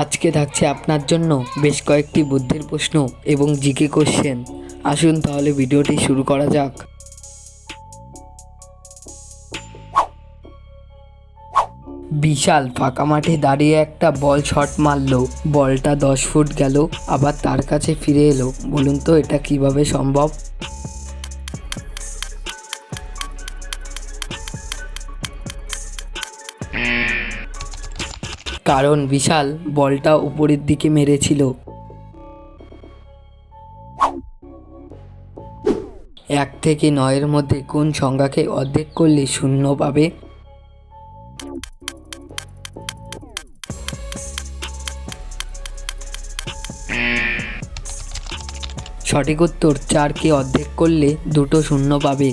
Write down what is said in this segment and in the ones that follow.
আজকে থাকছে আপনার জন্য বেশ কয়েকটি বুদ্ধির প্রশ্ন এবং জিকে কোশ্চেন। আসুন তাহলে ভিডিওটি শুরু করা যাক। বিশাল ফাঁকা মাঠে দাঁড়িয়ে একটা বল শট মারল, বলটা 10 ফুট গেল, আবার তার কাছে ফিরে এলো। বলুন তো এটা কিভাবে সম্ভব? কারণ বিশাল বলটা উপরের দিকে মেরেছিল। 1 থেকে 9-এর মধ্যে কোন সংখ্যাকে অর্ধেক করলে শূন্য পাবে? সঠিক উত্তর 4কে অর্ধেক করলে 2টো শূন্য পাবে।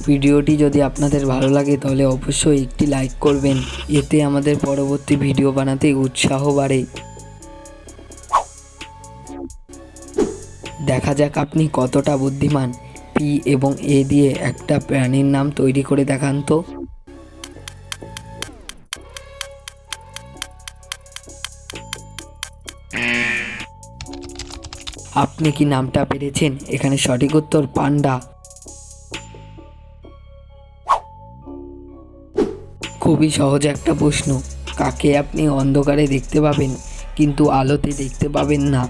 ভিডিওটি যদি আপনাদের ভালো লাগে তাহলে অবশ্যই একটি লাইক করবেন, এতে আমাদের পরবর্তী ভিডিও বানাতে উৎসাহ বাড়ে। দেখা যাক আপনি কতটা বুদ্ধিমান। পি এবং এ দিয়ে একটা প্রাণীর নাম তৈরি করে দেখান তো। আপনি কি নামটা পেরেছেন? এখানে সঠিক উত্তর পান্ডা। খুবই সহজ একটা প্রশ্ন। কাকে আপনি অন্ধকারে দেখতে পাবেন কিন্তু আলোতে দেখতে পাবেন না?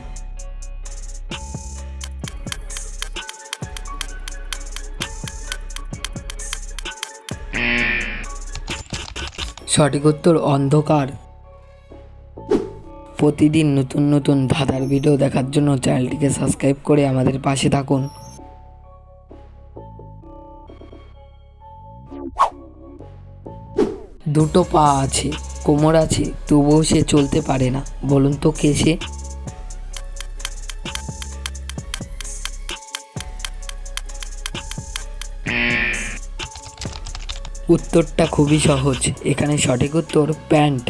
সঠিক উত্তর অন্ধকার। প্রতিদিন নতুন নতুন ধাঁধার ভিডিও দেখার জন্য চ্যানেলটিকে সাবস্ক্রাইব করে আমাদের পাশে থাকুন। দুটো পা আছে, কোমর আছে, তবুও সে চলতে পারে না। বলুন তো কে সে? উত্তরটা খুবই সহজ। এখানে সঠিক উত্তর প্যান্ট।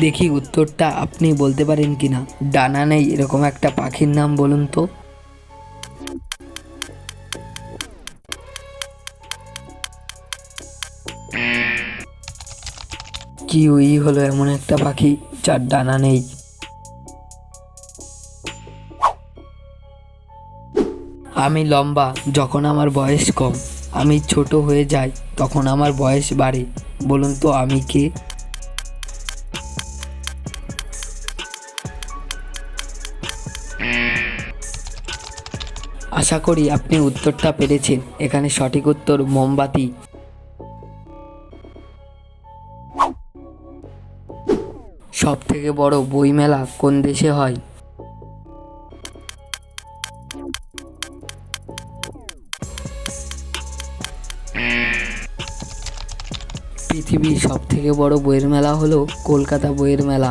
দেখি উত্তরটা আপনি বলতে পারেন কিনা। ডানা নেই এরকম একটা পাখির নাম বলুন তো। কিউই হলো এমন একটা পাখি যার ডানা নেই। আমি লম্বা যখন আমার বয়স কম, আমি ছোট হয়ে যাই তখন আমার বয়স বাড়ে। বলুন তো আমি কে? আশা করি আপনি উত্তরটা পেরেছেন। এখানে সঠিক উত্তর মোমবাতি। সব থেকে বড় বইমেলা কোন দেশে হয়? পৃথিবীর সব থেকে বড় বইয়ের মেলা হলো কলকাতা বইয়ের মেলা।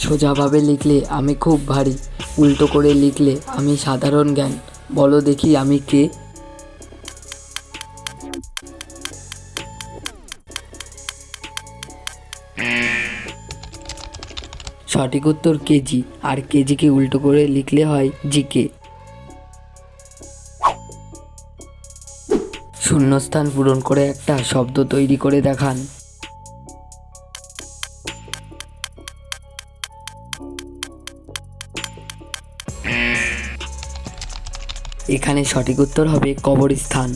সোজাভাবে লিখলে আমি খুব ভারী, উল্টো করে লিখলে আমি সাধারণ জ্ঞান। বলো দেখি আমি কে? সঠিক উত্তর কেজি, আর কেজিকে উল্টো করে লিখলে হয় জিকে। শূন্যস্থান পূরণ করে একটা শব্দ তৈরি করে দেখান। এখানে সঠিক উত্তর হবে কবরস্থান।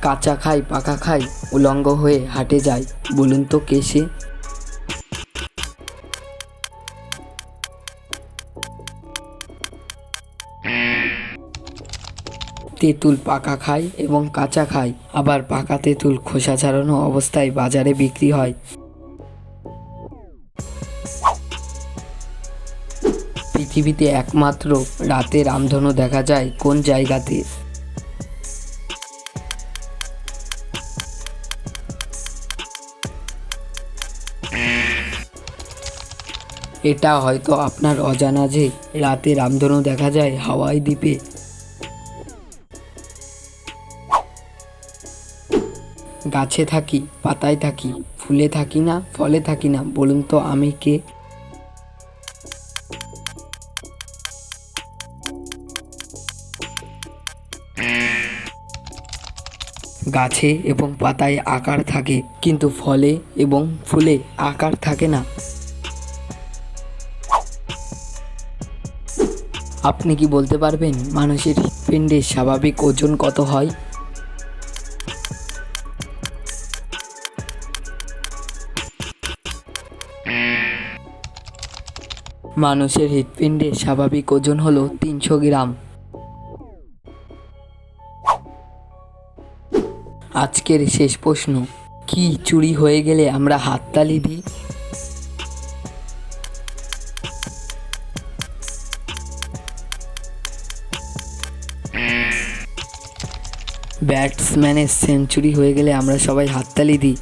কাঁচা খাই পাকা খাই, উলঙ্গ হয়ে হাটে যায়। বলুন তো কে সে? তেঁতুল পাকা খায় এবং কাঁচা খায়, আবার পাকা তেঁতুল খোসা ছাড়ানো অবস্থায় বাজারে বিক্রি হয়। পৃথিবীতে একমাত্র রাতে রামধনু দেখা যায় কোন জায়গাতে? এটা হয়তো আপনার অজানা যে রাতে রামধনু দেখা যায় হাওয়াই দ্বীপে। গাছে থাকি, পাতায় থাকি, ফুলে থাকি না, ফলে থাকি না। বলুন তো আমি কে? গাছে এবং পাতায় আকার থাকে, কিন্তু ফলে এবং ফুলে আকার থাকে না। আপনি কি বলতে পারবেন মানুষের হৃৎপিণ্ডের স্বাভাবিক ওজন কত হয়? মানুষের হৃৎপিণ্ডের স্বাভাবিক ওজন হলো 300 গ্রাম। আজকের শেষ প্রশ্ন, কি চুরি হয়ে গেলে আমরা হাততালি দিই? ব্যাটসম্যানের সেঞ্চুরি হয়ে গেলে আমরা সবাই হাততালি দিই।